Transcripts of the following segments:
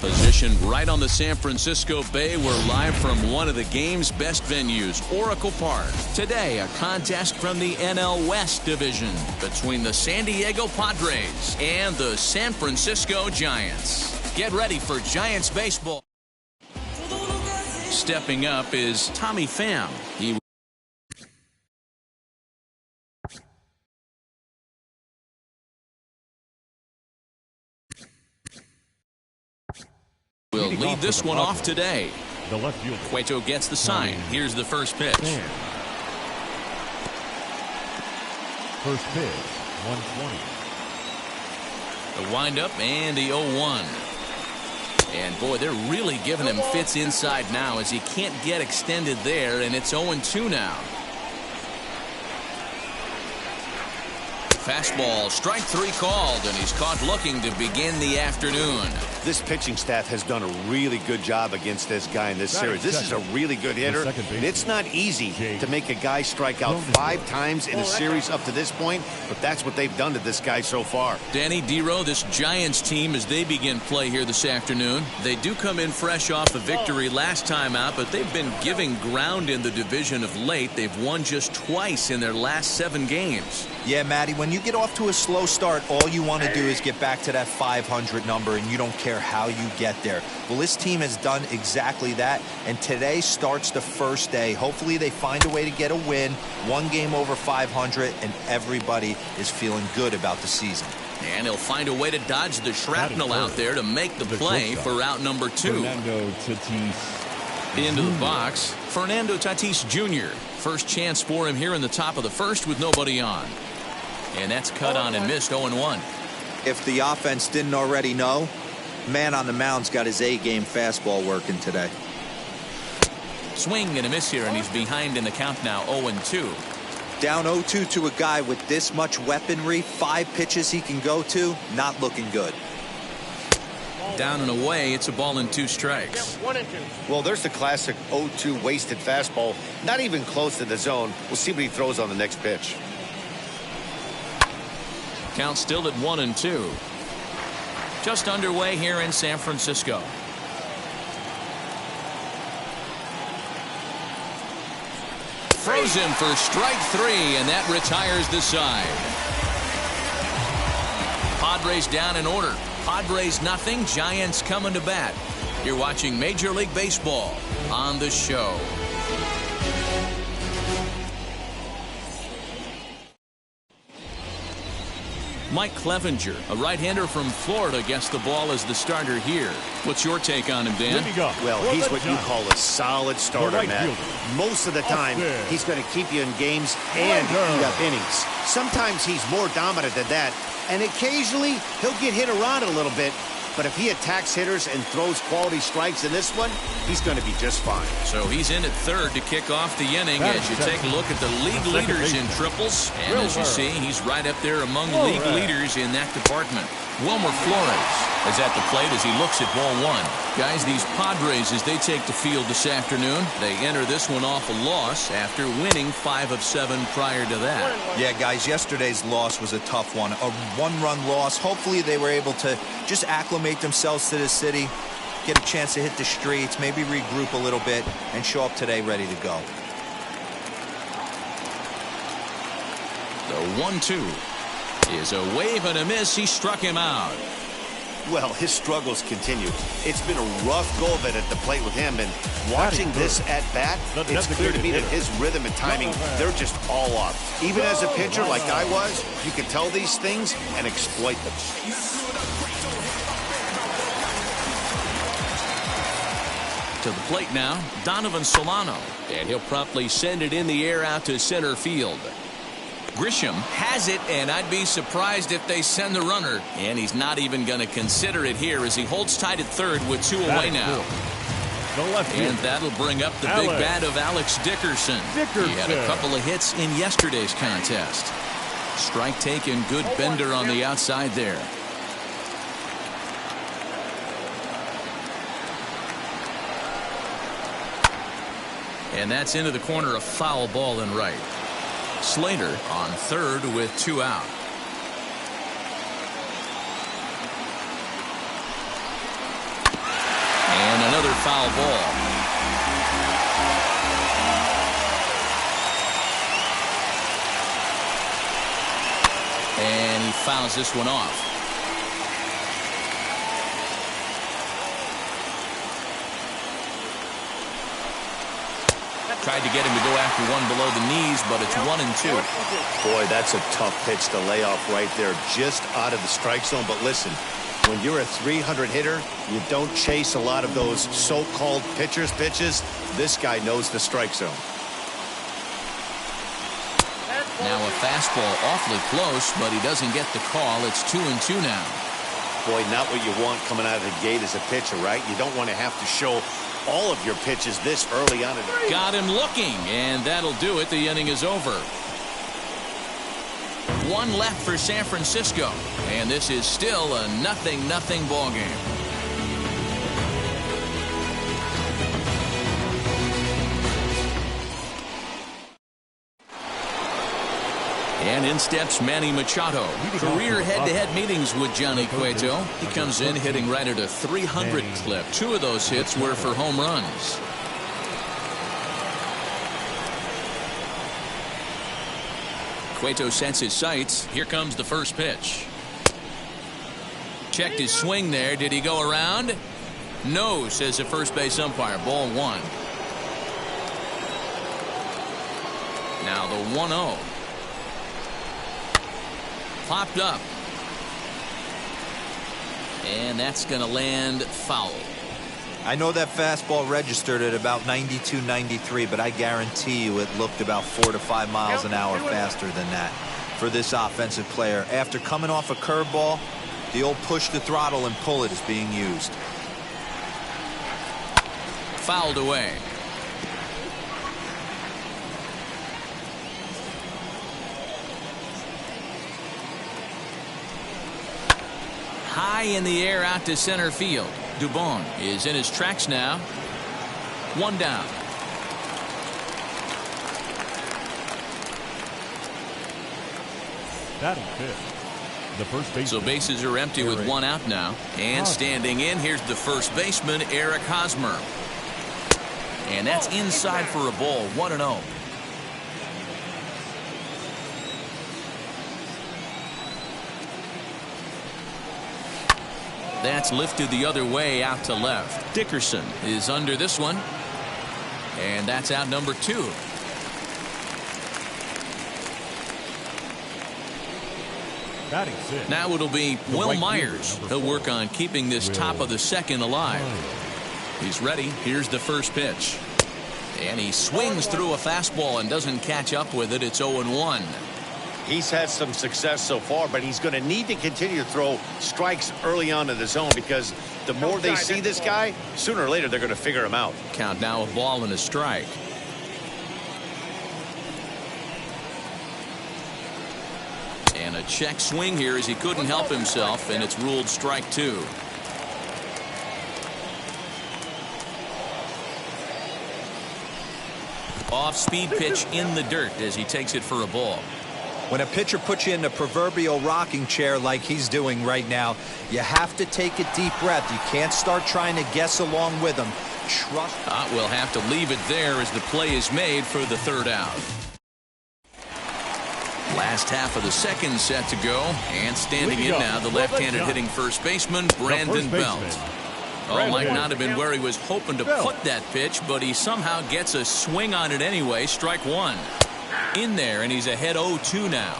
Positioned right on the San Francisco Bay, we're live from one of the game's best venues, Oracle Park. Today, a contest from the NL West division between the San Diego Padres and the San Francisco Giants. Get ready for Giants baseball. Stepping up is Tommy Pham. He will lead this one off today. Cueto gets the sign. Here's the first pitch. First pitch, 120. The windup and the 0-1. And boy, they're really giving him fits inside now as he can't get extended there, and it's 0-2 now. Fastball, strike three called, and he's caught looking to begin the afternoon. This pitching staff has done a really good job against this guy in this series. This is a really good hitter, and it's not easy to make a guy strike out 5 times in a series up to this point, but that's what they've done to this guy so far. Danny Dero, this Giants team, as they begin play here this afternoon, they do come in fresh off a victory last time out, but they've been giving ground in the division of late. They've won just twice in their last 7 games. Yeah, Matty, when you get off to a slow start, all you want to do is get back to that 500 number, and you don't care how you get there. Well, this team has done exactly that, and today starts the first day. Hopefully they find a way to get a win, 1 game over 500, and everybody is feeling good about the season. And he'll find a way to dodge the shrapnel out there to make the play for out number 2. Fernando Tatis Into the box, Fernando Tatis Jr. First chance for him here in the top of the first with nobody on. And that's cut on and missed 0-1. If the offense didn't already know, man on the mound's got his A-game fastball working today. Swing and a miss here, and he's behind in the count now, 0-2. Down 0-2 to a guy with this much weaponry, 5 pitches he can go to, not looking good. Down and away, it's a ball and 2 strikes. 1-2. Well, there's the classic 0-2 wasted fastball, not even close to the zone. We'll see what he throws on the next pitch. Count still at 1-2. Just underway here in San Francisco. Throws him for strike 3, and that retires the side. Padres down in order. Padres nothing, Giants coming to bat. You're watching Major League Baseball on the show. Mike Clevenger, a right-hander from Florida, gets the ball as the starter here. What's your take on him, Dan? Well, he's what you call a solid starter, Matt. Most of the time, he's going to keep you in games and eat up innings. Sometimes he's more dominant than that, and occasionally he'll get hit around a little bit. But if he attacks hitters and throws quality strikes in this one, he's going to be just fine. So he's in at third to kick off the inning as you take a look at the league leaders in triples. And as you see, he's right up there among league leaders in that department. Wilmer Flores is at the plate as he looks at ball 1. Guys, these Padres, as they take the field this afternoon, they enter this one off a loss after winning 5 of 7 prior to that. Yeah, guys, yesterday's loss was a tough one. A 1-run loss. Hopefully they were able to just acclimate themselves to the city, get a chance to hit the streets, maybe regroup a little bit, and show up today ready to go. The 1-2 is a wave and a miss. He struck him out. Well, his struggles continue. It's been a rough go of it at the plate with him, and watching this at bat, it's clear to me that his rhythm and timing, they're just all off. Even as a pitcher like I was, you can tell these things and exploit them. To the plate now, Donovan Solano, and he'll promptly send it in the air out to center field. Grisham has it, and I'd be surprised if they send the runner. And he's not even going to consider it here as he holds tight at third with 2 away now. And that'll bring up the big bat of Alex Dickerson. He had a couple of hits in yesterday's contest. Strike taken, good bender on the outside there. And that's into the corner, a foul ball in right. Slater on third with 2 out. And another foul ball. And he fouls this one off. Tried to get him to go after one below the knees, but it's 1-2. Boy, that's a tough pitch to lay off right there, just out of the strike zone. But listen, when you're a 300 hitter, you don't chase a lot of those so-called pitcher's pitches. This guy knows the strike zone. Now a fastball awfully close, but he doesn't get the call. It's 2-2 now. Boy, not what you want coming out of the gate as a pitcher, right? You don't want to have to show all of your pitches this early on. Got him looking, and that'll do it. The inning is over. 1 left for San Francisco, and this is still a 0-0 ball game. And in steps Manny Machado. Career head-to-head meetings with Johnny Cueto. He comes in hitting right at a 300 clip. 2 of those hits were for home runs. Cueto sets his sights. Here comes the first pitch. Checked his swing there. Did he go around? No, says the first base umpire. Ball 1. Now the 1-0. Popped up. And that's going to land foul. I know that fastball registered at about 92, 93, but I guarantee you it looked about 4 to 5 miles an hour faster than that for this offensive player. After coming off a curveball, the old push the throttle and pull it is being used. Fouled away. High in the air out to center field. Dubon is in his tracks now. 1 down. Batting fifth, the first baseman. So bases are empty with 1 out now. And standing in, here's the first baseman, Eric Hosmer. And that's inside for a ball. 1-0. That's lifted the other way out to left. Dickerson is under this one. And that's out number 2. Batting sixth. Now it'll be Will right Myers. fielder, He'll number work on keeping this top of the second alive. He's ready. Here's the first pitch. And he swings through a fastball and doesn't catch up with it. It's 0-1. He's had some success so far, but he's going to need to continue to throw strikes early on in the zone, because the more they see this guy, sooner or later they're going to figure him out. Count now, a ball and a strike. And a check swing here as he couldn't help himself, and it's ruled strike 2. Off-speed pitch in the dirt as he takes it for a ball. When a pitcher puts you in the proverbial rocking chair like he's doing right now, you have to take a deep breath. You can't start trying to guess along with him. Trust. We'll have to leave it there as the play is made for the 3rd out. Last half of the second set to go, and standing in now, the left-handed hitting first baseman, Brandon Belt. Might not have been where he was hoping to put that pitch, but he somehow gets a swing on it anyway. Strike 1. In there, and he's ahead 0-2 now.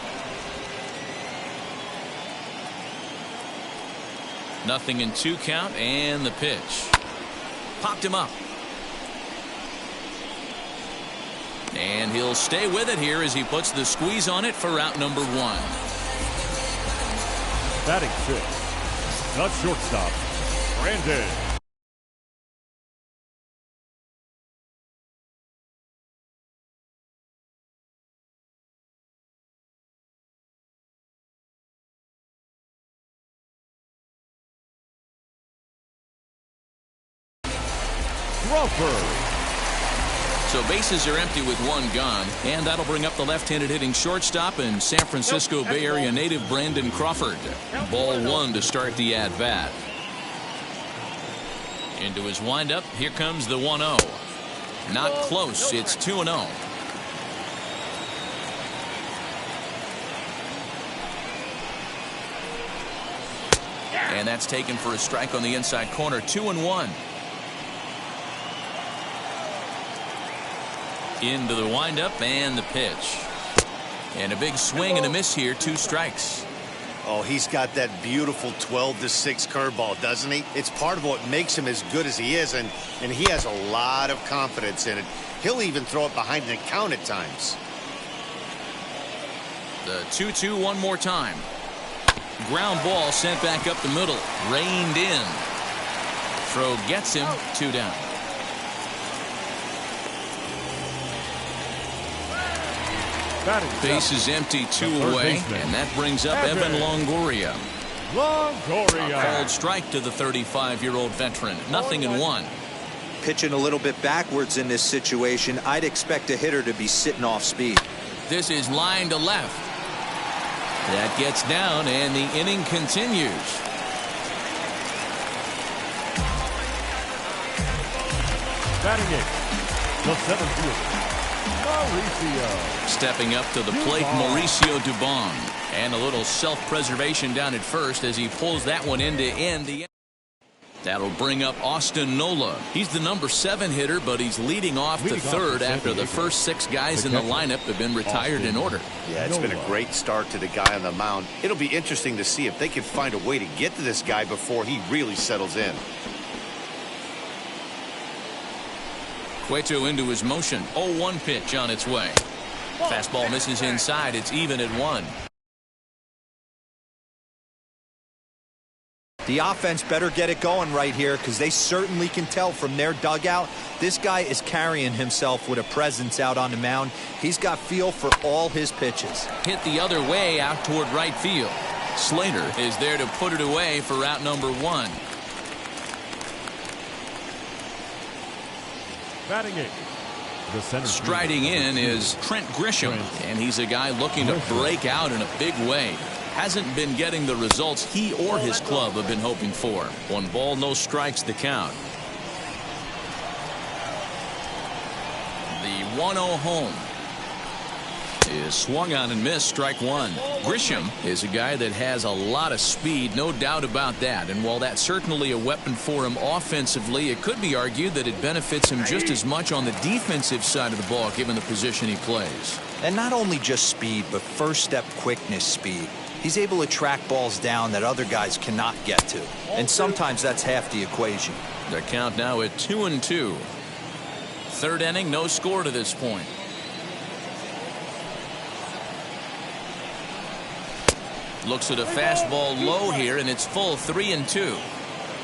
Nothing in 2 count, and the pitch. Popped him up. And he'll stay with it here as he puts the squeeze on it for out number 1. Batting fifth, the shortstop, Brandon. Crawford. So bases are empty with one gone, and that'll bring up the left-handed hitting shortstop and San Francisco Bay Area native Brandon Crawford. Ball one to start the at-bat. Into his windup, here comes the 1-0. Not close, it's 2-0. And that's taken for a strike on the inside corner. 2-1. Into the windup and the pitch. And a big swing and a miss here. 2 strikes. Oh, he's got that beautiful 12-6 curveball, doesn't he? It's part of what makes him as good as he is, and he has a lot of confidence in it. He'll even throw it behind the count at times. The 2-2 one more time. Ground ball sent back up the middle. Reined in. Throw gets him. 2 down. Base is empty, 2 away, and that brings up Evan Longoria. Called strike to the 35-year-old veteran. 0-1. Pitching a little bit backwards in this situation. I'd expect a hitter to be sitting off speed. This is line to left. That gets down, and the inning continues. Batting it, the 7th fielder, Mauricio. Stepping up to the plate, Mauricio Dubon. And a little self-preservation down at first as he pulls that one in to end the. That'll bring up Austin Nola. He's the number 7 hitter, but he's leading off the third after the first 6 guys in the lineup have been retired in order. Yeah, it's been a great start to the guy on the mound. It'll be interesting to see if they can find a way to get to this guy before he really settles in. Cueto into his motion. 0-1 pitch on its way. Fastball misses inside. It's even at 1. The offense better get it going right here because they certainly can tell from their dugout this guy is carrying himself with a presence out on the mound. He's got feel for all his pitches. Hit the other way out toward right field. Slater is there to put it away for out number 1. Batting it, the center striding in is Trent Grisham, and he's a guy looking to break out in a big way. Hasn't been getting the results he or his club have been hoping for. 1 ball, no strikes, the count. The 1-0 home is swung on and missed. Strike 1. Grisham is a guy that has a lot of speed, no doubt about that. And while that's certainly a weapon for him offensively, it could be argued that it benefits him just as much on the defensive side of the ball given the position he plays. And not only just speed, but first step quickness speed. He's able to track balls down that other guys cannot get to. And sometimes that's half the equation. The count now at 2-2. Third inning, no score to this point. Looks at a fastball low here, and it's full. 3-2.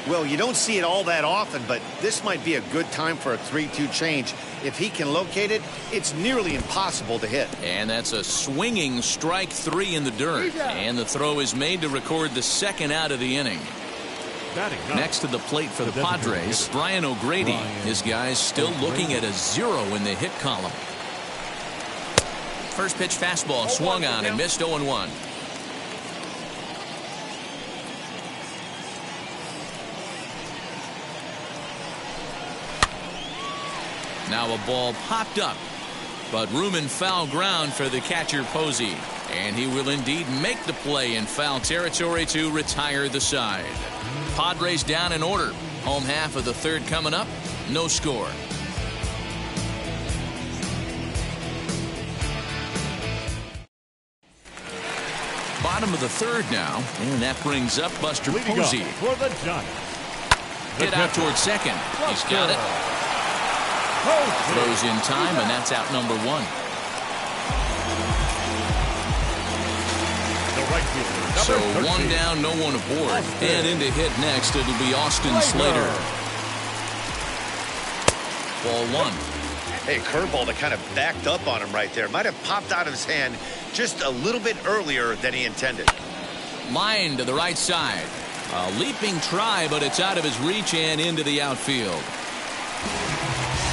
Well, you don't see it all that often, but this might be a good time for a 3-2 change. If he can locate it, it's nearly impossible to hit. And that's a swinging strike 3 in the dirt. And the throw is made to record the 2nd out of the inning. Next to the plate for the Padres, Brian O'Grady. His guys still looking at a 0 in the hit column. First pitch fastball swung on and missed. 0-1. Now a ball popped up, but room and foul ground for the catcher Posey. And he will indeed make the play in foul territory to retire the side. Padres down in order. Home half of the third coming up. No score. Bottom of the third now, and that brings up Buster Posey. For the Giants. Hit out towards second. He's got it. Throws in time, and that's out number 1. So 1 down, no one aboard. And in to hit next, it'll be Austin Slater. Ball 1. Hey, curveball that kind of backed up on him right there. Might have popped out of his hand just a little bit earlier than he intended. Line to the right side. A leaping try, but it's out of his reach and into the outfield.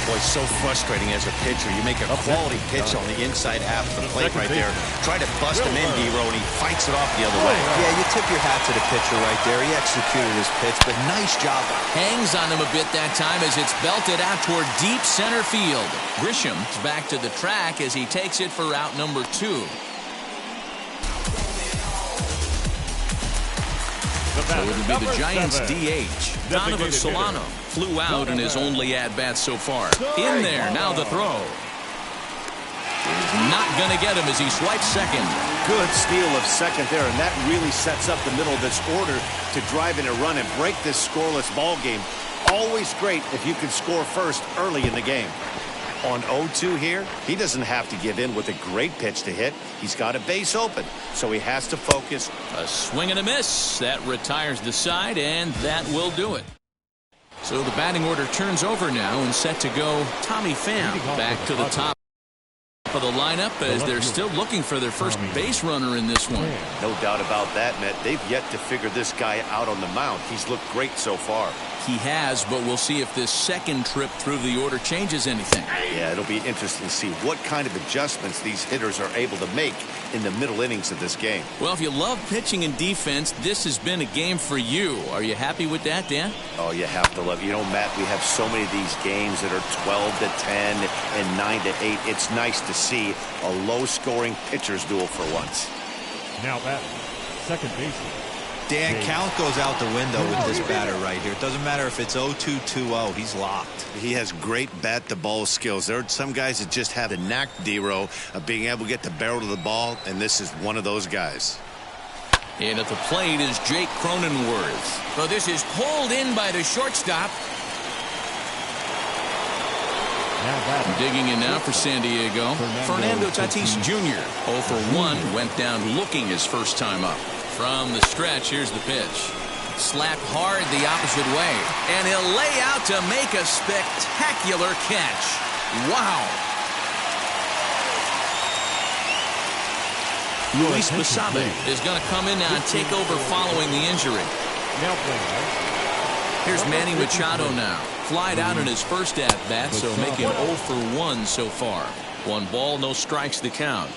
Boy, so frustrating as a pitcher. You make a quality pitch on the inside half of the plate right there. Try to bust him in, D-Row, and he fights it off the other way. Yeah, you tip your hat to the pitcher right there. He executed his pitch, but nice job. Hangs on him a bit that time as it's belted out toward deep center field. Grisham's back to the track as he takes it for route number 2. So it'll be the Giants' DH. Donovan Solano flew out in his only at-bat so far. In there, now the throw. He's not going to get him as he swipes second. Good steal of second there, and that really sets up the middle of this order to drive in a run and break this scoreless ball game. Always great if you can score first early in the game. On 0-2 here, he doesn't have to give in with a great pitch to hit. He's got a base open, so he has to focus. A swing and a miss. That retires the side, and that will do it. So the batting order turns over now and set to go Tommy Pham back to the top of the lineup as they're still looking for their first base runner in this one. No doubt about that, Matt. They've yet to figure this guy out on the mound. He's looked great so far. He has, but we'll see if this second trip through the order changes anything. Yeah, it'll be interesting to see what kind of adjustments these hitters are able to make in the middle innings of this game. Well, if you love pitching and defense, this has been a game for you. Are you happy with that, Dan? Oh, you have to love it. You know, Matt, we have so many of these games that are 12-10 and 9-8. It's nice to see a low-scoring pitcher's duel for once. Now batting, second baseman. Dan, count goes out the window with this batter right here. It doesn't matter if it's 0-2, 2-0. He's locked. He has great bat-to-ball skills. There are some guys that just have the knack, D-Row, of being able to get the barrel of the ball, and this is one of those guys. And at the plate is Jake Cronenworth. So this is pulled in by the shortstop. Digging in now for San Diego, Fernando Tatis Jr. 0 for 1, went down looking his first time up. From the stretch, here's the pitch. Slapped hard the opposite way, and he'll lay out to make a spectacular catch. Wow. Luis Basabe is going to come in now and take over following the injury. Here's Manny Machado now. Flied out in his first at-bat, so making 0 for 1 so far. 1 ball, no strikes the count.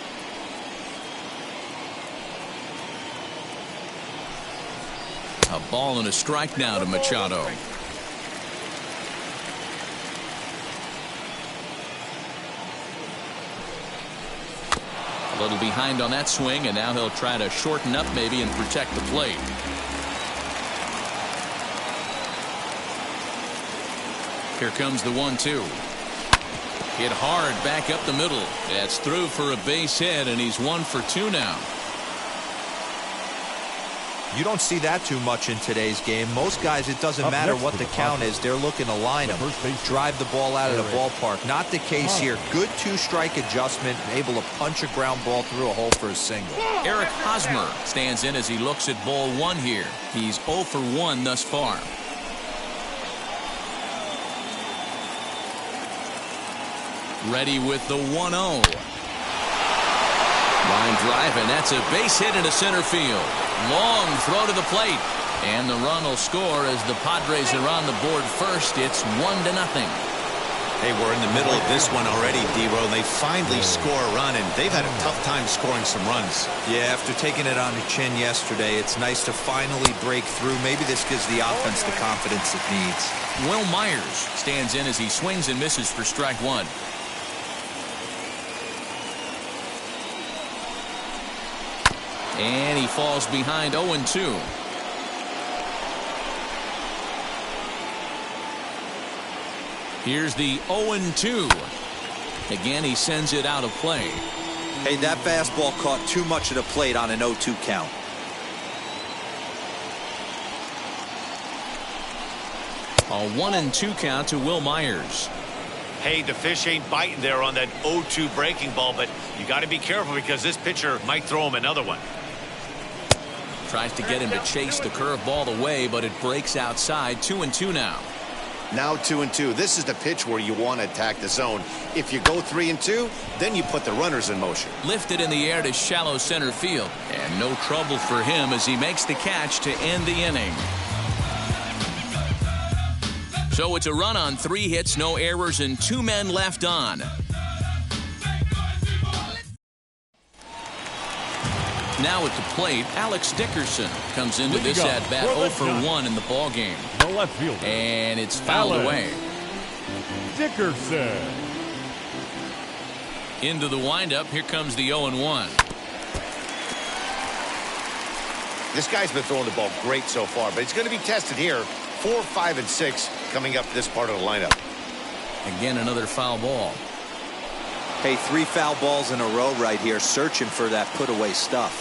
A ball and a strike now to Machado. A little behind on that swing, and now he'll try to shorten up maybe and protect the plate. Here comes the 1-2. Hit hard back up the middle. That's through for a base hit, and he's 1 for 2 now. You don't see that too much in today's game. Most guys, it doesn't matter what the count is. They're looking to line them, drive the ball out of the ballpark. Not the case here. Good 2-strike adjustment, able to punch a ground ball through a hole for a single. Eric Hosmer stands in as he looks at ball 1 here. He's 0 for 1 thus far. Ready with the 1-0. Line drive, and that's a base hit into center field. Long throw to the plate, and the run will score as the Padres are on the board first. It's 1-0. Hey, we're in the middle of this one already, D-Row. They finally score a run, and they've had a tough time scoring some runs. Yeah, after taking it on the chin yesterday, it's nice to finally break through. Maybe this gives the offense the confidence it needs. Will Myers stands in as he swings and misses for strike 1. And he falls behind 0-2. Here's the 0-2. Again, he sends it out of play. Hey, that fastball caught too much of the plate on an 0-2 count. A 1-2 count to Will Myers. Hey, the fish ain't biting there on that 0-2 breaking ball, but you got to be careful because this pitcher might throw him another one. Tries to get him to chase the curveball away, but it breaks outside. 2-2 now. Now 2-2. This is the pitch where you want to attack the zone. If you go 3-2, then you put the runners in motion. Lifted in the air to shallow center field, and no trouble for him as he makes the catch to end the inning. So it's a run on 3 hits, no errors, and 2 men left on. Now at the plate, Alex Dickerson comes into this at-bat 0 for 1 in the ballgame. The left fielder. And it's fouled away. Dickerson. Into the windup, here comes the 0-1. This guy's been throwing the ball great so far, but he's going to be tested here. 4, 5, and 6 coming up this part of the lineup. Again, another foul ball. Hey, 3 foul balls in a row right here, searching for that put-away stuff.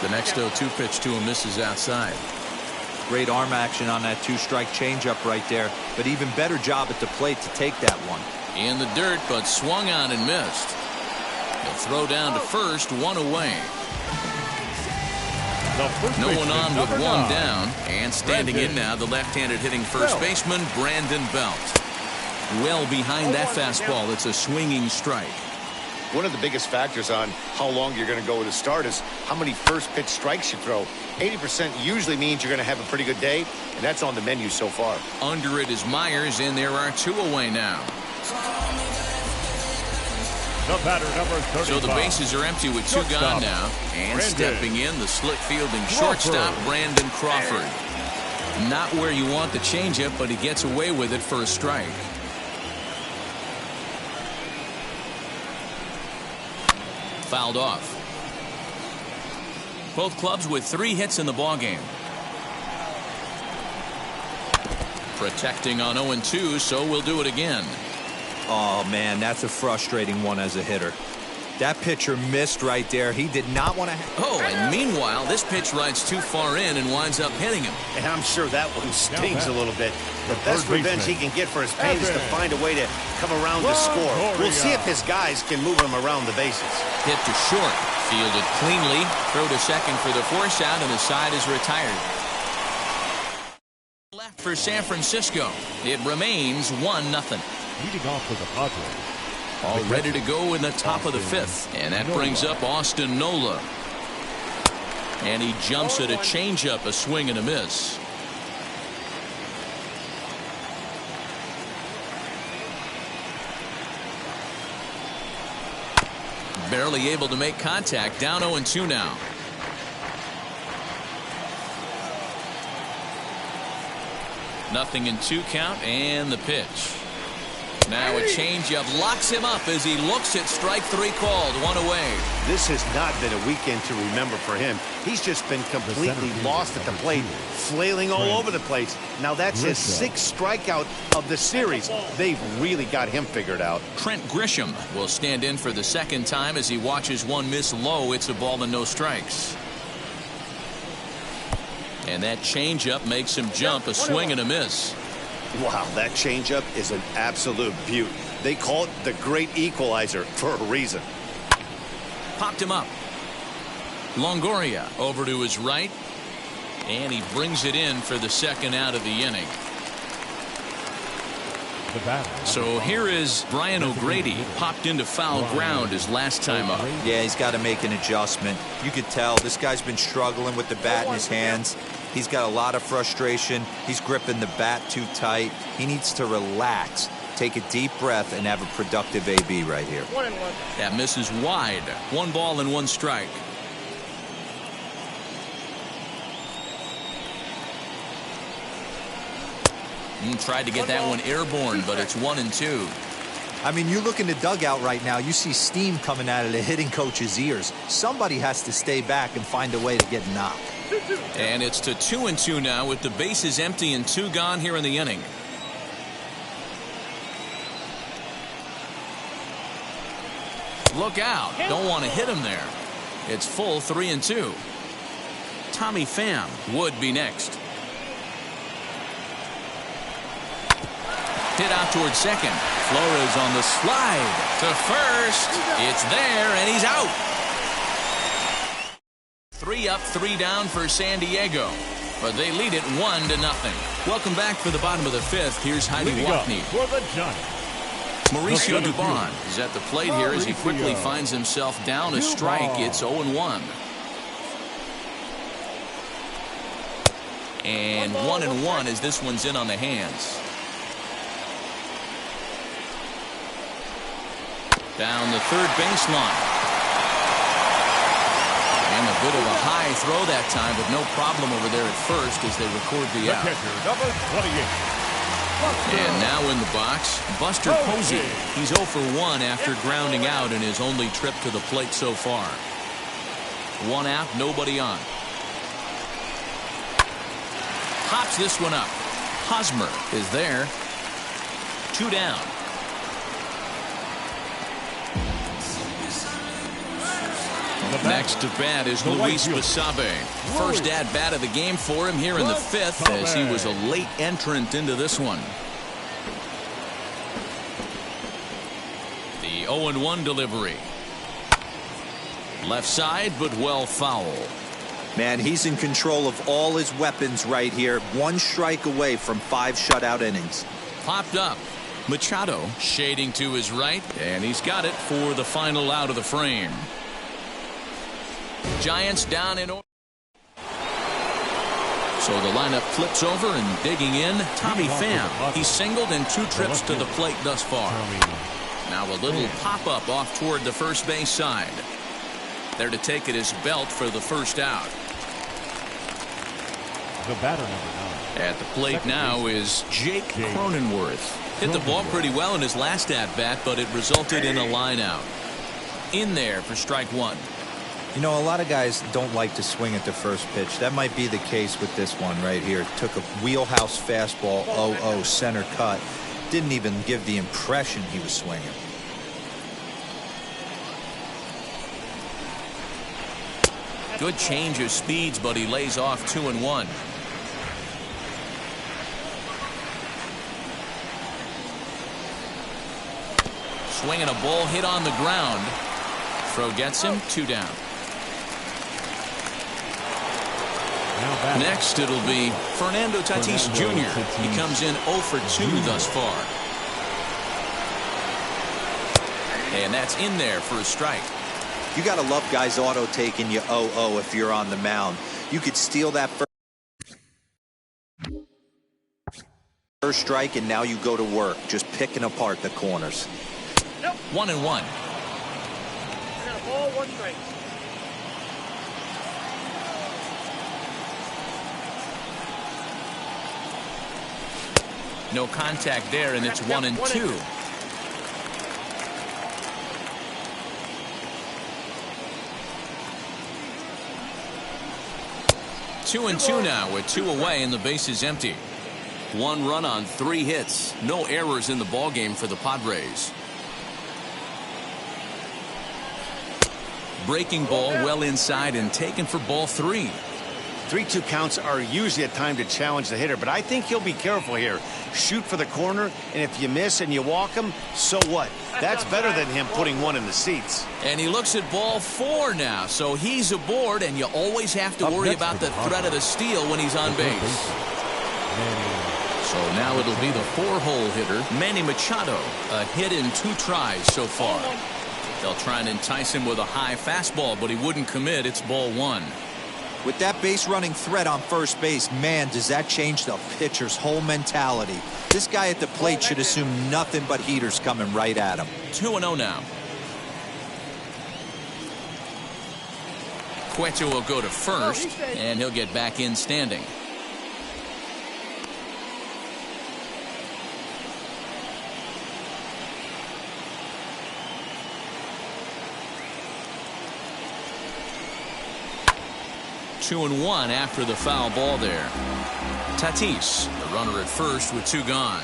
The next 0-2 pitch to him misses outside. Great arm action on that 2-strike changeup right there, but even better job at the plate to take that one. In the dirt, but swung on and missed. The throw down to first, 1 away. No one on with 1 down, and standing in now, the left-handed hitting first baseman, Brandon Belt. Well behind that fastball, it's a swinging strike. One of the biggest factors on how long you're going to go with a start is how many first pitch strikes you throw. 80% usually means you're going to have a pretty good day, and that's on the menu so far. Under it is Myers, and there are 2 away now. The batter, number 35. So the bases are empty with 2 gone now. And stepping in, the slick fielding shortstop, Brandon Crawford. Not where you want the changeup, but he gets away with it for a strike. Fouled off. Both clubs with 3 hits in the ballgame. Protecting on 0-2, so we'll do it again. Oh, man, that's a frustrating one as a hitter. That pitcher missed right there. He did not want to. Oh, and meanwhile, this pitch rides too far in and winds up hitting him. And I'm sure that one stings a little bit. The best revenge he can get for his pain is to find a way to come around to score. We'll see if his guys can move him around the bases. Hit to short. Fielded cleanly. Throw to second for the force out, and the side is retired. Left for San Francisco. It remains 1-0. Leading off for the Padres. All ready to go in the top of the 5th. And that brings up Austin Nola. And he jumps at a changeup, a swing and a miss. Barely able to make contact. Down 0-2 now. Nothing in 2 count, and the pitch. Now a changeup locks him up as he looks at strike 3 called. 1 away. This has not been a weekend to remember for him. He's just been completely lost at the plate, flailing all over the place. Now that's his 6th strikeout of the series. They've really got him figured out. Trent Grisham will stand in for the 2nd time as he watches one miss low. It's a ball and no strikes. And that changeup makes him jump, a swing and a miss. Wow, that changeup is an absolute beaut. They call it the great equalizer for a reason. Popped him up. Longoria over to his right. And he brings it in for the 2nd out of the inning. So here is Brian O'Grady. Popped into foul ground his last time up. Yeah, he's got to make an adjustment. You could tell this guy's been struggling with the bat in his hands. He's got a lot of frustration. He's gripping the bat too tight. He needs to relax, take a deep breath, and have a productive AB right here. That misses wide. 1 ball and 1 strike. Tried to get that one airborne, but it's 1-2. I mean, you look in the dugout right now, you see steam coming out of the hitting coach's ears. Somebody has to stay back and find a way to get knocked. And it's to 2-2 now with the bases empty and 2 gone here in the inning. Look out. Don't want to hit him there. It's full 3-2. Tommy Pham would be next. Hit out towards second. Flores on the slide to first. It's there, and he's out. 3 up, 3 down for San Diego. But they lead it 1-0. Welcome back for the bottom of the 5th. Here's Heidi Watney. For the Giants. Mauricio Dubon is at the plate here as he quickly finds himself down a strike. It's 0-1. And 1-1 as this one's in on the hands. Down the third baseline. And a bit of a high throw that time, but no problem over there at first as they record the out. Catcher, number 28. And now in the box, Buster Posey. He's 0 for 1 after grounding out in his only trip to the plate so far. 1 out, nobody on. Pops this one up. Hosmer is there. 2 down. Next to bat is Luis Basabe. First at bat of the game for him here in the 5th as he was a late entrant into this one. The 0-1 delivery. Left side, but well foul. Man, he's in control of all his weapons right here. 1 strike away from 5 shutout innings. Popped up. Machado shading to his right, and he's got it for the final out of the frame. Giants down in order. So the lineup flips over and digging in. Tommy Pham. He's singled in 2 trips to the plate thus far. Now a little pop-up off toward the first base side. There to take it is Belt for the first out. The batter, number 9. At the plate now is Jake Cronenworth. Hit the ball pretty well in his last at-bat, but it resulted in a line out. In there for strike 1. You know, a lot of guys don't like to swing at the first pitch. That might be the case with this one right here. Took a wheelhouse fastball, 0-0 center cut. Didn't even give the impression he was swinging. Good change of speeds, but he lays off 2-1. Swinging a ball hit on the ground. Throw gets him. 2 down. Next, it'll be Fernando Tatis Jr. He comes in 0 for 2 thus far. And that's in there for a strike. You got to love guys auto taking you 0-0 if you're on the mound. You could steal that first strike, and now you go to work, just picking apart the corners. 1-1. Ball, 1 strike. No contact there, and it's 1-2. Two and 2 now with 2 away and the base is empty. 1 run on 3 hits. No errors in the ballgame for the Padres. Breaking ball well inside and taken for ball 3. 3-2 counts are usually a time to challenge the hitter, but I think he'll be careful here. Shoot for the corner, and if you miss and you walk him, so what? That's better than him putting 1 in the seats. And he looks at ball 4 now, so he's aboard, and you always have to worry about the threat of the steal when he's on base. So now it'll be the 4-hole hitter, Manny Machado. A hit in 2 tries so far. They'll try and entice him with a high fastball, but he wouldn't commit. It's ball 1. With that base running threat on first base, man, does that change the pitcher's whole mentality. This guy at the plate should assume nothing but heaters coming right at him. 2-0 now. Cueto will go to first, and he'll get back in standing. Two and 1 after the foul ball there. Tatis, the runner at first with 2 gone.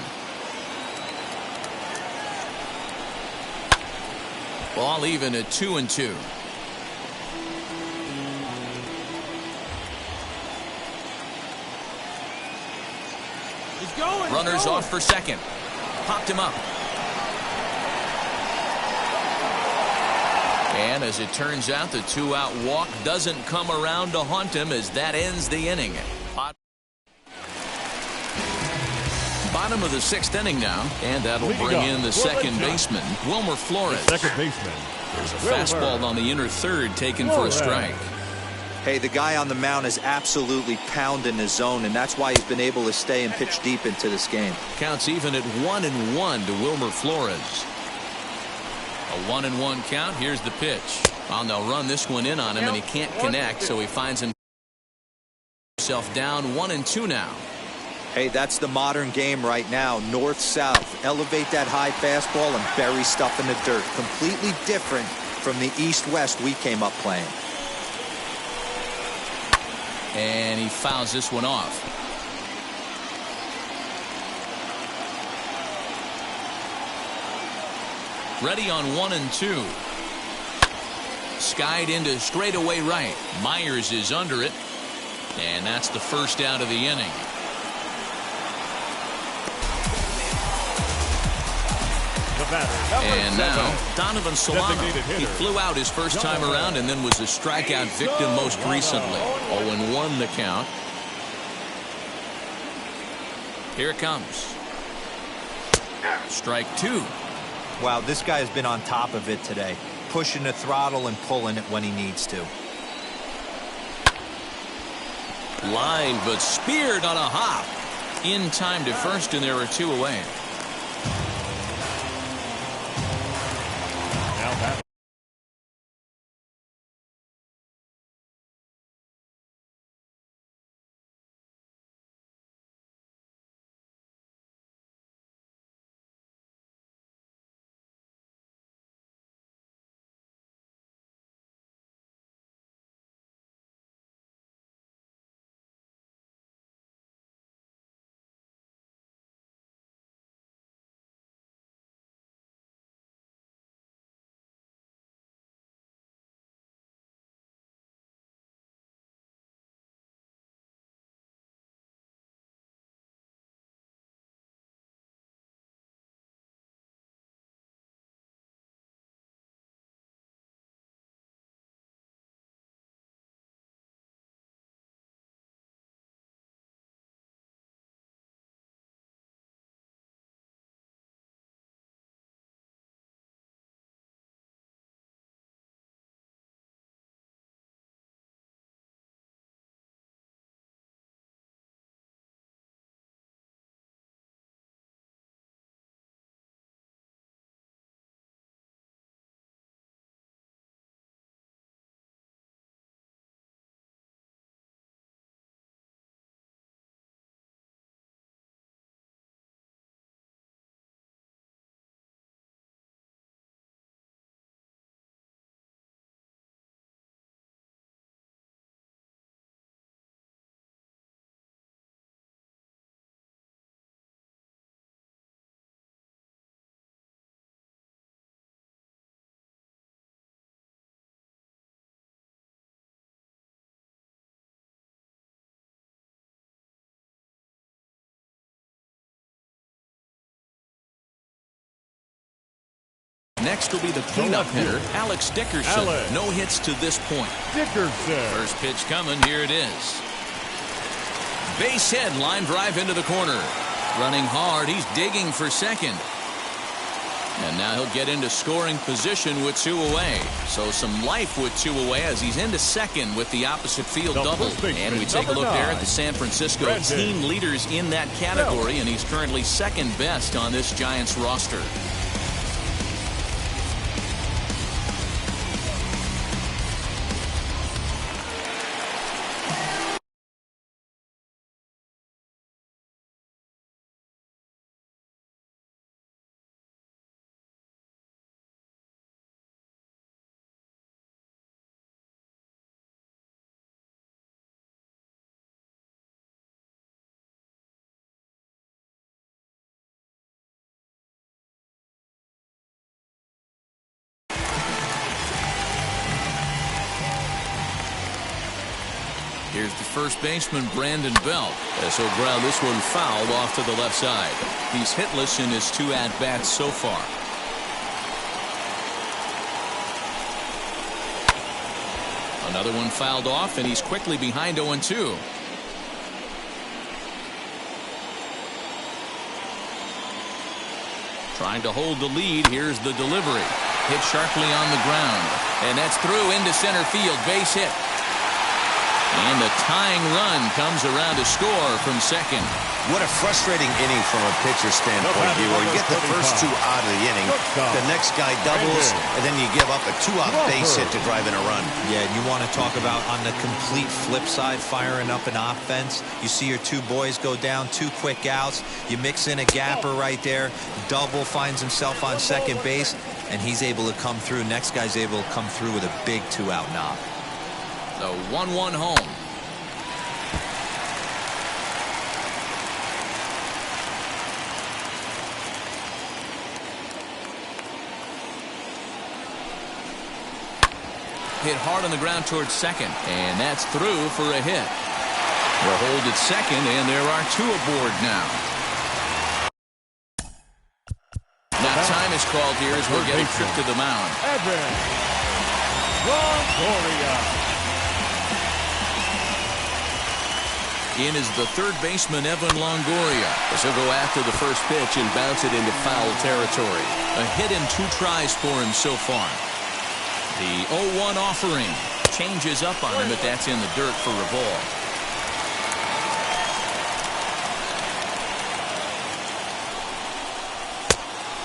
Ball even at 2 and 2. He's going. Runners off for second. Popped him up. And as it turns out, the 2-out walk doesn't come around to haunt him as that ends the inning. Bottom of the 6th inning now, and that'll bring in the second baseman, Wilmer Flores. Second baseman. There's a fastball on the inner third taken for a strike. Hey, the guy on the mound is absolutely pounding his zone, and that's why he's been able to stay and pitch deep into this game. Counts even at 1-1 to Wilmer Flores. A 1-1 count. Here's the pitch. Well, they'll run this one in on him, and he can't connect, so he finds himself down 1-2 now. Hey, that's the modern game right now. North-south. Elevate that high fastball and bury stuff in the dirt. Completely different from the east-west we came up playing. And he fouls this one off. Ready on 1-2. Skied into straightaway right. Myers is under it. And that's the first out of the inning. And now Donovan Solano. He flew out his first time around and then was a strikeout victim most recently. 0-1 the count. Here it comes. Strike two. Wow, this guy has been on top of it today. Pushing the throttle and pulling it when he needs to. Line, but speared on a hop. In time to first, and there are two away. Next will be the cleanup hitter, Alex Dickerson. No hits to this point. Dickerson. First pitch coming. Here it is. Base hit, line drive into the corner. Running hard. He's digging for second. And now he'll get into scoring position with two away. So some life with two away as he's into second with the opposite field double. And we take a look there at the San Francisco team leaders in that category. And he's currently second best on this Giants roster. Here's the first baseman, Brandon Belt. As he'll ground this one fouled off to the left side. He's hitless in his two at-bats so far. Another one fouled off, and he's quickly behind 0-2. Trying to hold the lead. Here's the delivery. Hit sharply on the ground. And that's through into center field. Base hit. And the tying run comes around to score from second. What a frustrating inning from a pitcher's standpoint here, where you get the first 2 out of the inning, the next guy doubles, and then you give up a 2-out base hit to drive in a run. Yeah, and you want to talk about on the complete flip side, firing up an offense. You see your 2 boys go down, 2 quick outs. You mix in a gapper right there. Double finds himself on second base, and he's able to come through. Next guy's able to come through with a big 2-out knock. The 1-1 home. Hit hard on the ground towards second, and that's through for a hit. We'll hold at second, and there are 2 aboard now. Now time is called here as we'll get a trip to the mound. In is the third baseman, Evan Longoria, as he'll go after the first pitch and bounce it into foul territory. A hit in 2 tries for him so far. The 0-1 offering changes up on him, but that's in the dirt for a ball.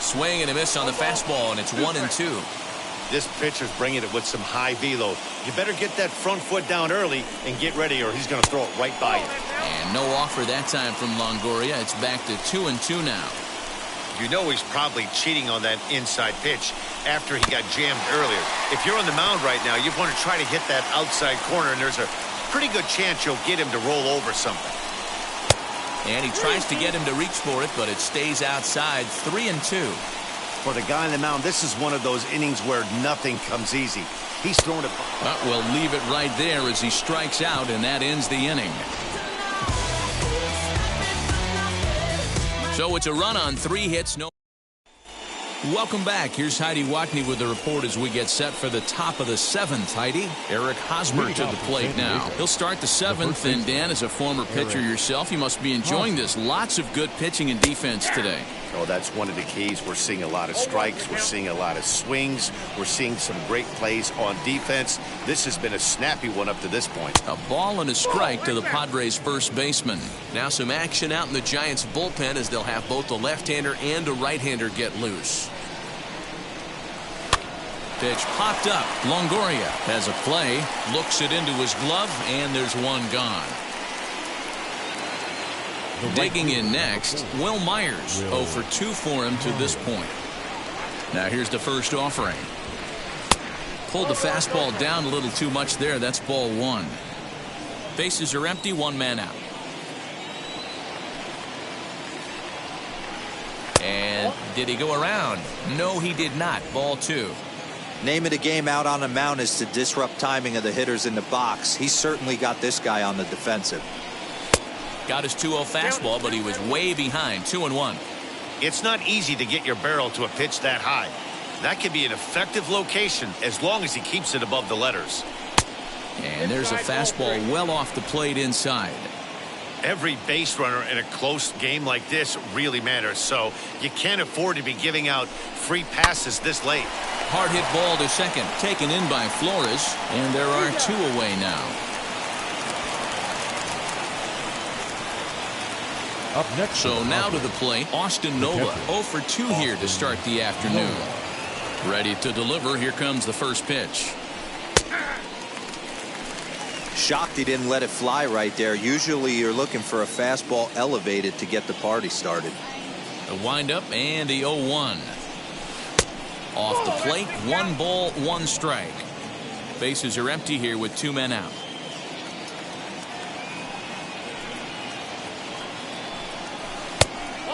Swing and a miss on the fastball, and it's 1-2. This pitcher's bringing it with some high velo. You better get that front foot down early and get ready, or he's going to throw it right by you. And no offer that time from Longoria. It's back to 2-2 now. You know he's probably cheating on that inside pitch after he got jammed earlier. If you're on the mound right now, you want to try to hit that outside corner, and there's a pretty good chance you'll get him to roll over something. And he tries to get him to reach for it, but it stays outside. 3-2. For the guy on the mound, this is one of those innings where nothing comes easy. He's throwing it. But we'll leave it right there as he strikes out, and that ends the inning. So it's a run on 3 hits, no. Welcome back. Here's Heidi Watney with the report as we get set for the top of the 7th. Heidi, Eric Hosmer to the plate now. He'll start the 7th, and Dan, as a former pitcher yourself, you must be enjoying this. Lots of good pitching and defense today. Oh, that's one of the keys. We're seeing a lot of strikes. We're seeing a lot of swings. We're seeing some great plays on defense. This has been a snappy one up to this point. A ball and a strike to the Padres first baseman. Now some action out in the Giants bullpen as they'll have both a left-hander and a right-hander get loose. Pitch popped up. Longoria has a play, looks it into his glove, and there's one gone. Digging in next, Will Myers. 0 for 2 for him to this point. Now here's the first offering. Pulled the fastball down a little too much there. That's ball 1. Bases are empty, 1 man out. And did he go around? No, he did not. Ball 2. Name of the game out on the mound is to disrupt timing of the hitters in the box. He's certainly got this guy on the defensive. Got his 2-0 fastball, but he was way behind. 2-1. It's not easy to get your barrel to a pitch that high. That can be an effective location as long as he keeps it above the letters. And there's a fastball well off the plate inside. Every base runner in a close game like this really matters, so you can't afford to be giving out free passes this late. Hard hit ball to second, taken in by Flores, and there are 2 away now. Up next. So now to the plate, Austin Nola. 0 for 2 here to start the afternoon. Ready to deliver. Here comes the first pitch. Shocked he didn't let it fly right there. Usually you're looking for a fastball elevated to get the party started. The windup and the 0-1. Off the plate, 1 ball, 1 strike. Bases are empty here with 2 men out.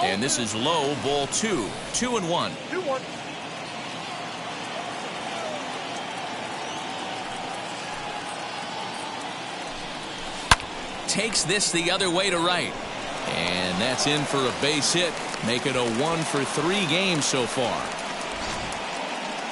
And this is low, ball 2. 2-1. 2-1. Takes this the other way to right. And that's in for a base hit. Make it a 1 for 3 game so far.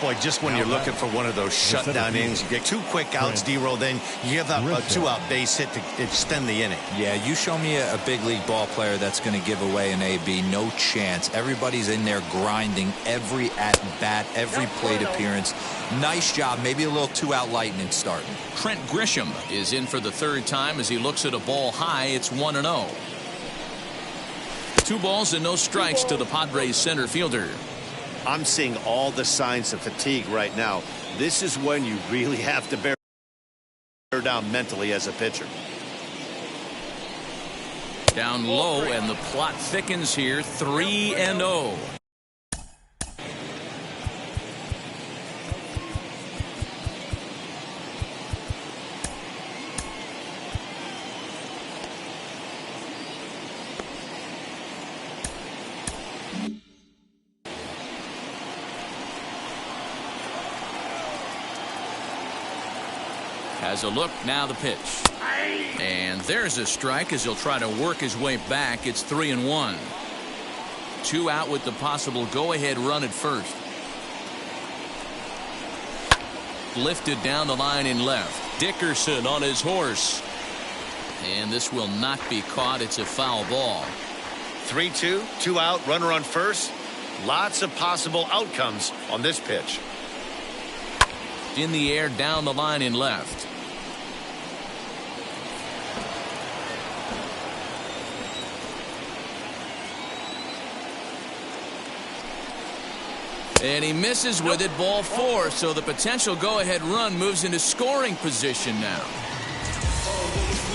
Boy, just when you're looking for one of those shutdown innings, you get 2 quick outs, D-roll, then you give up a 2-out base hit to extend the inning. Yeah, you show me a big league ball player that's going to give away an AB. No chance. Everybody's in there grinding every at-bat, every plate appearance. Nice job. Maybe a little 2-out lightning starting. Trent Grisham is in for the 3rd time as he looks at a ball high. It's 1-0. 2 balls and no strikes to the Padres center fielder. I'm seeing all the signs of fatigue right now. This is when you really have to bear down mentally as a pitcher. Down low, and the plot thickens here. 3-0. Has a look, now the pitch. And there's a strike as he'll try to work his way back. It's 3-1. 2 out with the possible go-ahead run at first. Lifted down the line in left. Dickerson on his horse. And this will not be caught. It's a foul ball. 3-2, 2 out, runner on first. Lots of possible outcomes on this pitch. In the air, down the line in left. And he misses with it, ball 4. So the potential go-ahead run moves into scoring position now.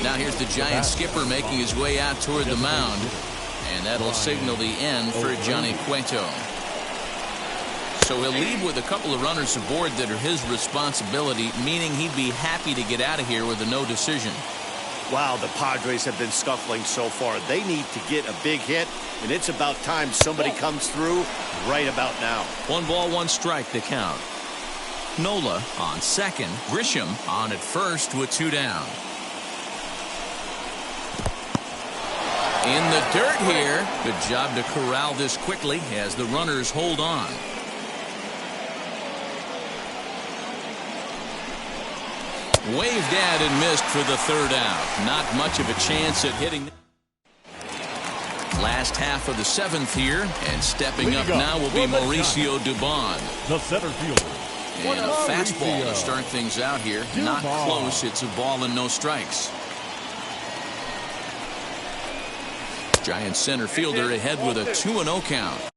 Now here's the Giant skipper making his way out toward the mound. And that'll signal the end for Johnny Cueto. So he'll leave with a couple of runners aboard that are his responsibility, meaning he'd be happy to get out of here with a no decision. Wow, the Padres have been scuffling so far. They need to get a big hit, and it's about time somebody comes through right about now. 1 ball, 1 strike to count. Nola on second. Grisham on at first with 2 down. In the dirt here. Good job to corral this quickly as the runners hold on. Waved at and missed for the 3rd out. Not much of a chance at hitting. Last half of the 7th here, and stepping up now will be Mauricio Dubon. The center fielder. And a fastball to start things out here. Not close. It's a ball and no strikes. Giant center fielder ahead with a 2-0 count.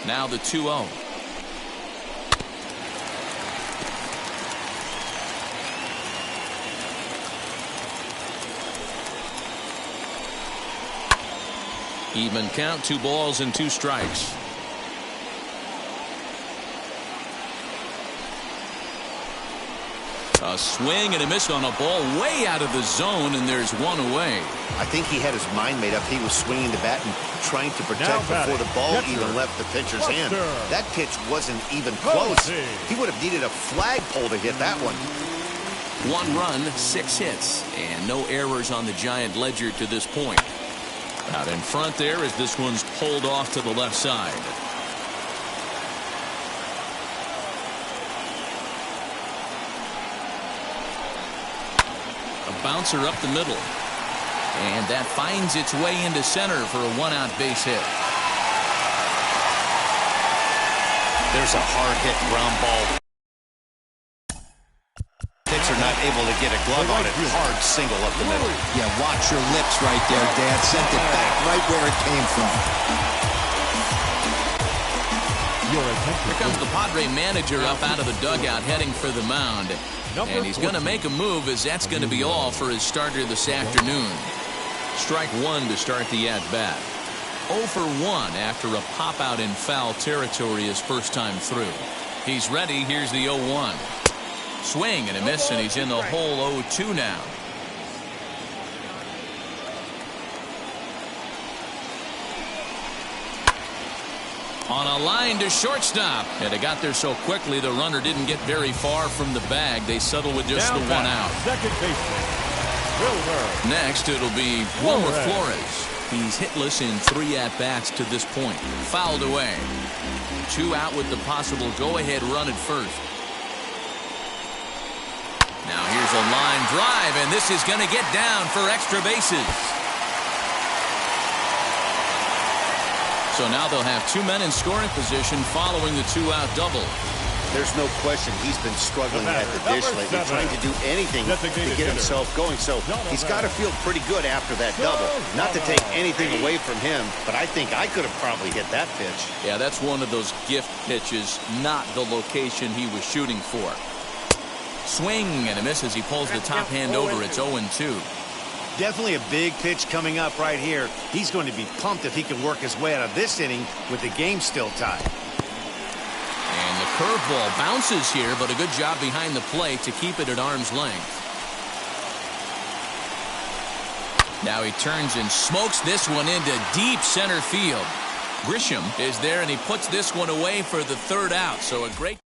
Now the 2-0. Even count, 2 balls and 2 strikes. A swing and a miss on a ball way out of the zone, and there's 1 away. I think he had his mind made up. He was swinging the bat and trying to protect before the ball even left the pitcher's hand. That pitch wasn't even close. He would have needed a flagpole to hit that one. 1 run, 6 hits, and no errors on the Giant ledger to this point. Out in front there as this one's pulled off to the left side. A bouncer up the middle. And that finds its way into center for a 1-out base hit. There's a hard hit ground ball. Pitcher not able to get a glove on it. Hard single up the middle. Yeah, watch your lips right there, Dad. Sent it back right where it came from. Here comes the Padre manager up out of the dugout heading for the mound. And he's going to make a move, as that's going to be all for his starter this afternoon. Strike 1 to start the at-bat. 0 for 1 after a pop-out in foul territory his first time through. He's ready. Here's the 0-1. Swing and a miss, and he's in the hole 0-2 now. On a line to shortstop, and it got there so quickly the runner didn't get very far from the bag. They settle with just the 1 out. Second baseman. Next it'll be Wilmer Flores. He's hitless in 3 at-bats to this point. Fouled away. 2 out with the possible go-ahead run at first. Now here's a line drive, and this is going to get down for extra bases. So now they'll have 2 men in scoring position following the 2-out double. There's no question he's been struggling at the dish lately, trying to do anything to get himself going. So he's got to feel pretty good after that double. Not to take anything away from him, but I think I could have probably hit that pitch. Yeah, that's one of those gift pitches, not the location he was shooting for. Swing and a miss as he pulls the top hand over. It's 0-2. Definitely a big pitch coming up right here. He's going to be pumped if he can work his way out of this inning with the game still tied. And the curveball bounces here, but a good job behind the plate to keep it at arm's length. Now he turns and smokes this one into deep center field. Grisham is there, and he puts this one away for the 3rd out. So a great...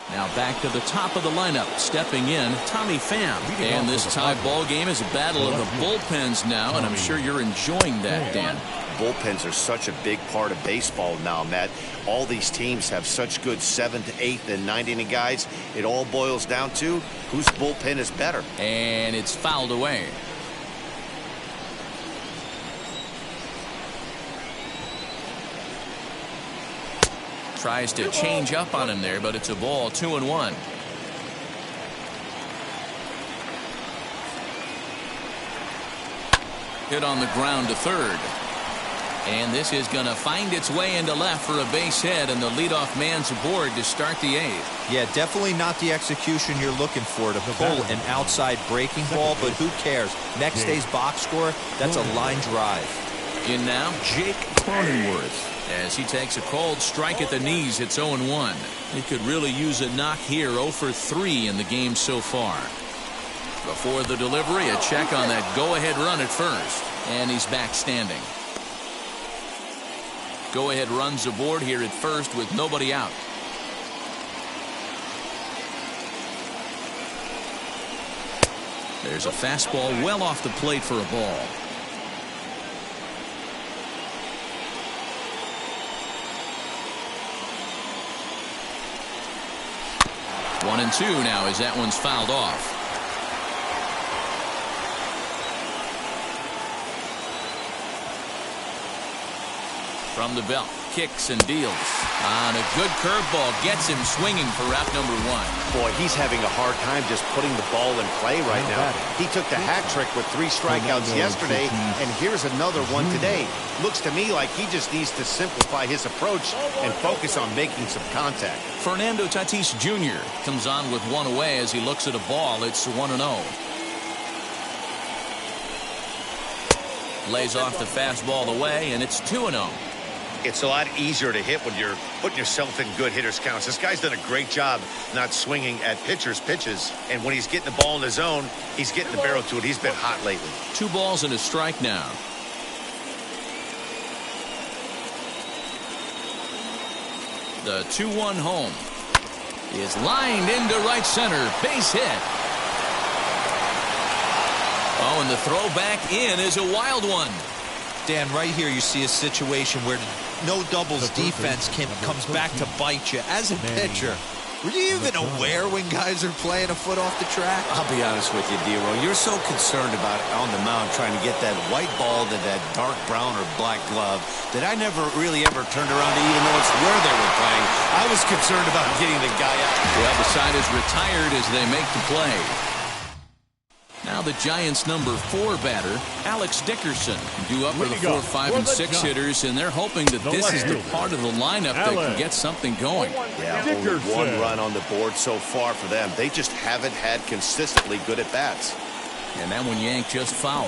Now back to the top of the lineup. Stepping in, Tommy Pham. And this tie ball game is a battle of the bullpens now, and I'm sure you're enjoying that, Dan. Bullpens are such a big part of baseball now, Matt. All these teams have such good 7th, 8th, and 9th inning guys. It all boils down to whose bullpen is better. And it's fouled away. Tries to change up on him there, but it's a ball. 2-1. Hit on the ground to 3rd. And this is going to find its way into left for a base hit, and the leadoff man's aboard to start the 8th. Yeah, definitely not the execution you're looking for to pull an outside breaking ball, but who cares? Next day's box score, that's a line drive. In now, Jake Cronenworth. As he takes a cold strike at the knees, it's 0-1. He could really use a knock here. 0 for 3 in the game so far. Before the delivery, a check on that go-ahead run at first. And he's back standing. Go-ahead runs aboard here at first with nobody out. There's a fastball well off the plate for a ball. One and 2 now as that one's fouled off. From the belt. kicks and deals. On a good curveball gets him swinging for out number 1. Boy, he's having a hard time just putting the ball in play right now. He took the hat trick with 3 strikeouts yesterday, and here's another one today. Looks to me like he just needs to simplify his approach and focus on making some contact. Fernando Tatis Jr. comes on with 1 away as he looks at a ball. It's 1-0. Lays off the fastball away, and it's 2-0. It's a lot easier to hit when you're putting yourself in good hitters' counts. This guy's done a great job not swinging at pitchers' pitches. And when he's getting the ball in the zone, he's getting the barrel to it. He's been hot lately. 2 balls and a strike now. The 2-1 home is lined into right center. Base hit. Oh, and the throw back in is a wild one. Dan, right here you see a situation where no doubles defense comes back to bite you. As a pitcher, were you even aware when guys are playing a foot off the track? I'll be honest with you, D-Row. You're so concerned about on the mound trying to get that white ball to that dark brown or black glove that I never really ever turned around to even notice where they were playing. I was concerned about getting the guy out. Well, the side is retired as they make the play. Now the Giants' number 4 batter, Alex Dickerson, due up with the 4, 5, and 6 hitters, and they're hoping that this is the part of the lineup that can get something going. Yeah, only 1 run on the board so far for them. They just haven't had consistently good at-bats. And that one yanked just foul.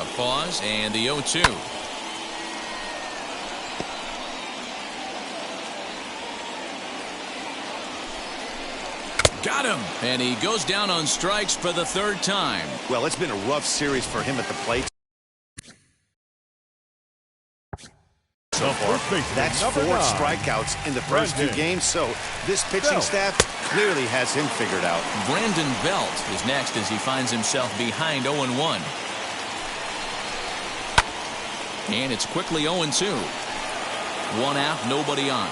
A pause, and the 0-2. Got him, and he goes down on strikes for the 3rd time. Well, it's been a rough series for him at the plate so far. That's 4 strikeouts in the first 2 games, so this pitching staff clearly has him figured out. Brandon Belt is next as he finds himself behind 0-1. And it's quickly 0-2. 1 out, nobody on.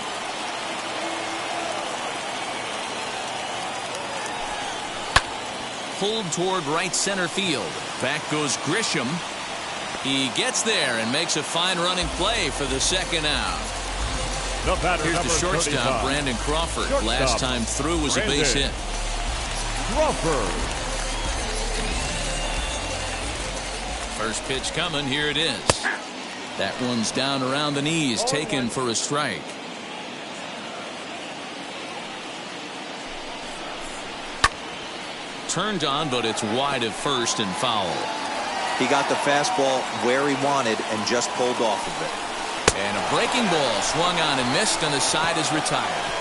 Pulled toward right center field. Back goes Grisham. He gets there and makes a fine running play for the 2nd out. Here's the shortstop, Brandon Crawford. Last time through was a base hit. Crawford. First pitch coming. Here it is. That one's down around the knees, taken for a strike. Turned on, but it's wide of first and foul. He got the fastball where he wanted and just pulled off of it. And a breaking ball swung on and missed, and the side is retired.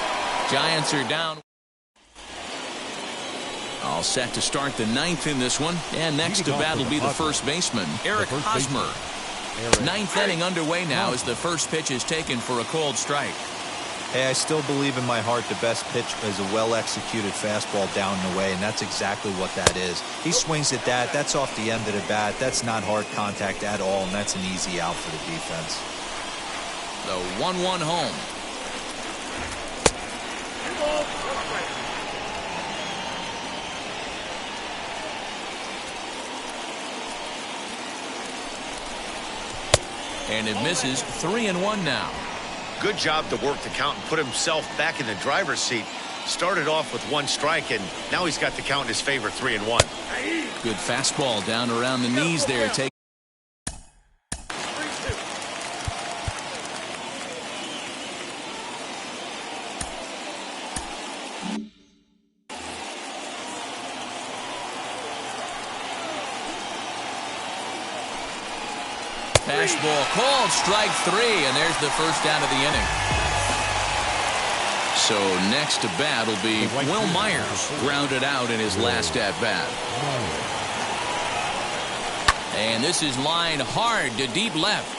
Giants are down. All set to start the 9th in this one. And next to bat will be the first baseman, Eric Hosmer. 9th inning underway now as the first pitch is taken for a called strike. Hey, I still believe in my heart the best pitch is a well-executed fastball down and away, and that's exactly what that is. He swings at that. That's off the end of the bat. That's not hard contact at all, and that's an easy out for the defense. The 1-1 home. And it misses. 3-1 now. Good job to work the count and put himself back in the driver's seat. Started off with 1 strike, and now he's got the count in his favor, 3-1. Good fastball down around the knees there. Fastball called, strike 3, and there's the first out of the inning. So next to bat will be Will Myers, grounded out in his last at bat. And this is lined hard to deep left.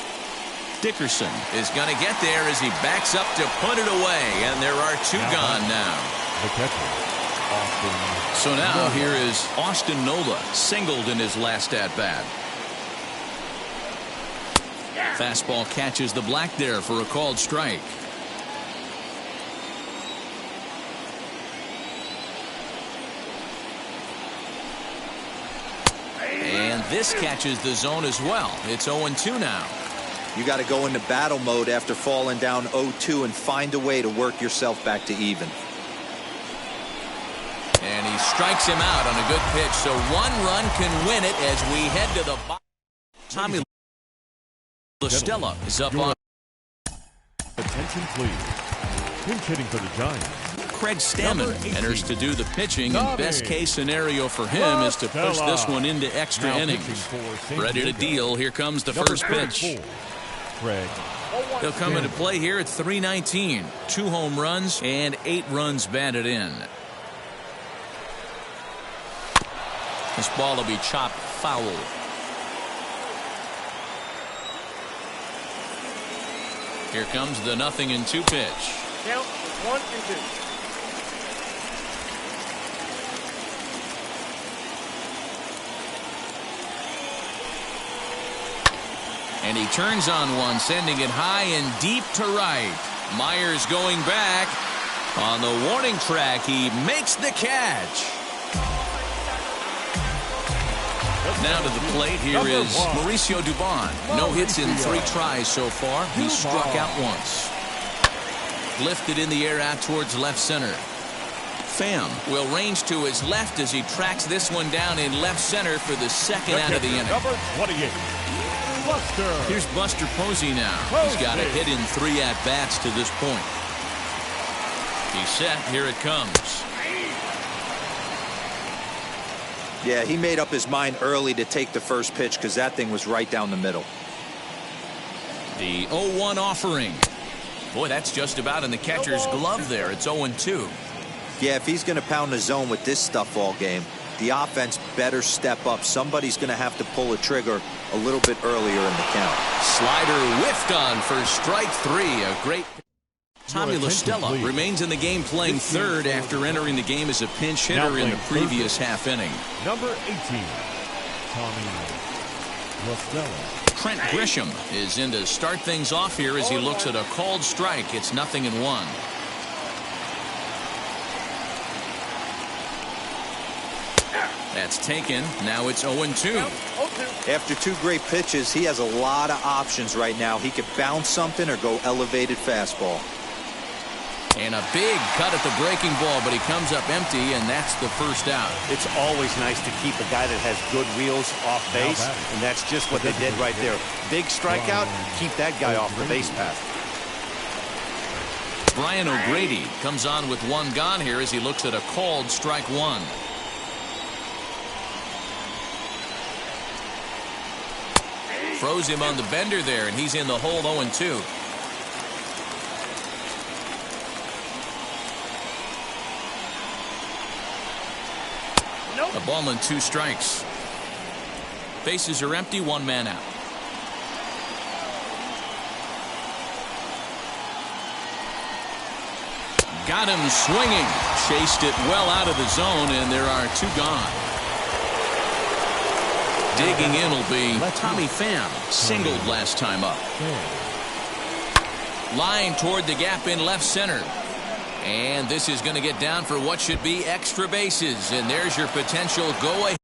Dickerson is going to get there as he backs up to put it away, and there are 2 gone now. The catcher, Austin. So now here is Austin Nola, singled in his last at bat. Fastball catches the black there for a called strike. And This catches the zone as well. It's 0-2 now. You got to go into battle mode after falling down 0-2 and find a way to work yourself back to even. And he strikes him out on a good pitch, so one run can win it as we head to the bottom. Tommy LaStella is up on. Attention, please. Pinch hitting for the Giants. Craig Stammen enters to do the pitching, and best case scenario for him is to push this one into extra innings. Ready to deal. Here comes the first pitch. Craig. He'll come into play here at 3:19. 2 home runs and 8 runs batted in. This ball will be chopped foul. Here comes the 0-2 pitch. Count 1 and 2. And he turns on one, sending it high and deep to right. Myers going back. On the warning track, he makes the catch. Now to the plate, here is Mauricio Dubon. No hits in 3 tries so far. He struck out once. Lifted in the air out towards left center. Pham will range to his left as he tracks this one down in left center for the second out of the inning. Number 28. Buster. Here's Buster Posey now. He's got a hit in 3 at-bats to this point. He's set. Here it comes. Yeah, he made up his mind early to take the first pitch because that thing was right down the middle. The 0-1 offering. Boy, that's just about in the catcher's glove there. It's 0-2. Yeah, if he's going to pound the zone with this stuff all game, the offense better step up. Somebody's going to have to pull a trigger a little bit earlier in the count. Slider whiffed on for strike 3. A great. Tommy LaStella remains in the game playing third after entering the game as a pinch hitter in the previous half inning. Number 18, Tommy LaStella. Trent Grisham is in to start things off here as he looks at a called strike. It's 0-1. That's taken. Now it's 0-2. After 2 great pitches, he has a lot of options right now. He could bounce something or go elevated fastball. And a big cut at the breaking ball, but he comes up empty, and that's the first out. It's always nice to keep a guy that has good wheels off base, and that's just what they did right there. Big strikeout, keep that guy off the base path. Brian O'Grady comes on with 1 gone here as he looks at a called strike 1. Froze him on the bender there, and he's in the hole 0-2. A ball and 2 strikes. Bases are empty, 1 man out. Got him swinging. Chased it well out of the zone, and there are 2 gone. Digging in will be Tommy Pham. Singled last time up. Line toward the gap in left center. And this is going to get down for what should be extra bases. And there's your potential go-ahead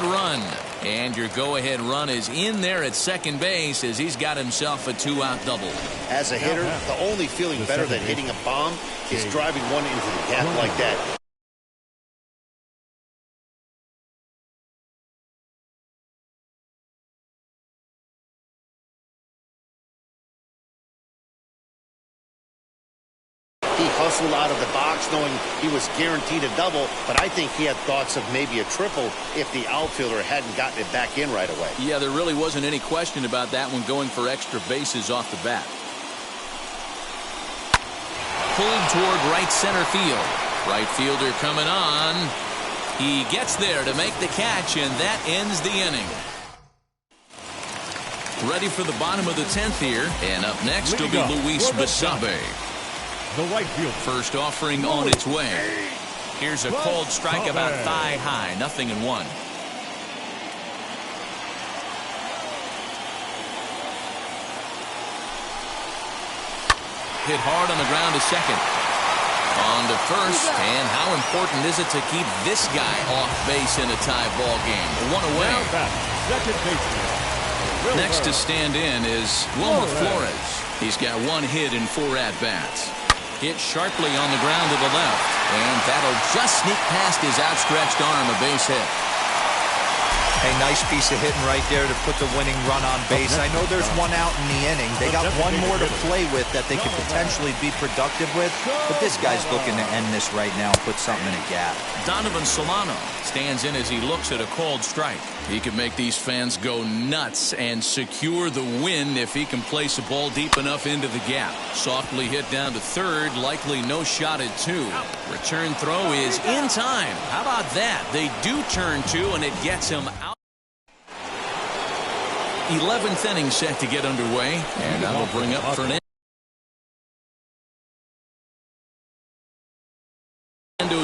run. And your go-ahead run is in there at second base as he's got himself a 2-out double. As a hitter, the only feeling better than hitting a bomb is driving one into the gap like that. He hustled out of the box knowing he was guaranteed a double, but I think he had thoughts of maybe a triple if the outfielder hadn't gotten it back in right away. Yeah, there really wasn't any question about that one, going for extra bases off the bat. Pulled toward right center field. Right fielder coming on. He gets there to make the catch, and that ends the inning. Ready for the bottom of the 10th here, and up next will be Luis Basabe. The right field. First offering on its way. Here's a cold strike about thigh high. 0-1. Hit hard on the ground to second. On to first, and how important is it to keep this guy off base in a tie ball game? One away. Now batting, second baseman. Next to stand in is Wilmer Flores. He's got 1 hit in 4 at-bats. Hit sharply on the ground to the left, and that'll just sneak past his outstretched arm, a base hit. A nice piece of hitting right there to put the winning run on base. I know there's 1 out in the inning. They got 1 more to play with that they could potentially be productive with, but this guy's looking to end this right now and put something in a gap. Donovan Solano stands in as he looks at a called strike. He could make these fans go nuts and secure the win if he can place a ball deep enough into the gap. Softly hit down to third, likely no shot at 2. Return throw is in time. How about that? They do turn 2, and it gets him out. 11th inning set to get underway, and that'll bring up Fernando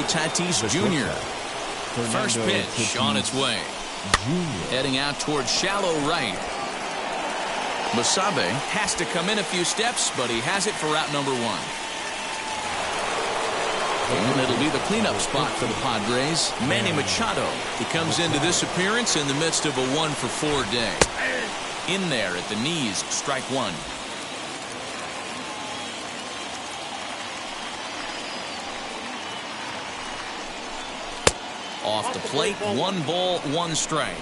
Tatis Jr. First pitch on its way. Heading out towards shallow right. Musabe has to come in a few steps, but he has it for route number 1. And it'll be the cleanup spot for the Padres. Manny Machado. He comes into this appearance in the midst of a 1-for-4 day. In there at the knees, strike 1. Off the plate, 1 ball, 1 strike.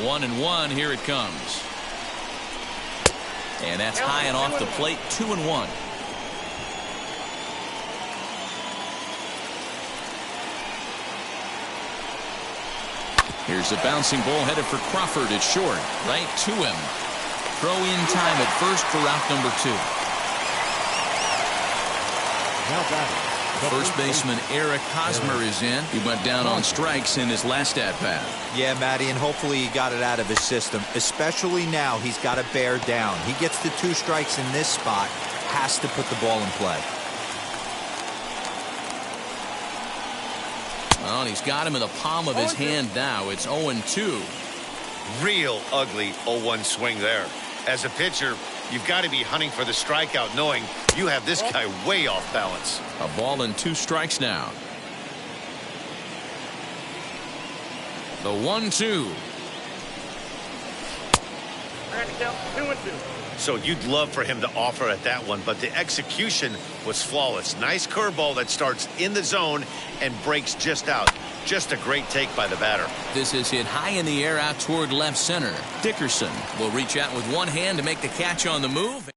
One and 1, here it comes. And that's high and off the plate, 2 and 1. Here's a bouncing ball headed for Crawford at short. Right to him. Throw in time at first for route number 2. Now batting. First baseman Eric Hosmer is in. He went down on strikes in his last at-bat. Yeah, Matty, and hopefully he got it out of his system. Especially now, he's got to bear down. He gets the 2 strikes in this spot, has to put the ball in play. Well, he's got him in the palm of his hand now. It's 0-2. Real ugly 0-1 swing there. As a pitcher, you've got to be hunting for the strikeout, knowing you have this guy way off balance. A ball and 2 strikes now. The 1-2. Count 2-2. So you'd love for him to offer at that one, but the execution was flawless. Nice curveball that starts in the zone and breaks just out. Just a great take by the batter. This is hit high in the air out toward left center. Dickerson will reach out with one hand to make the catch on the move.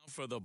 For the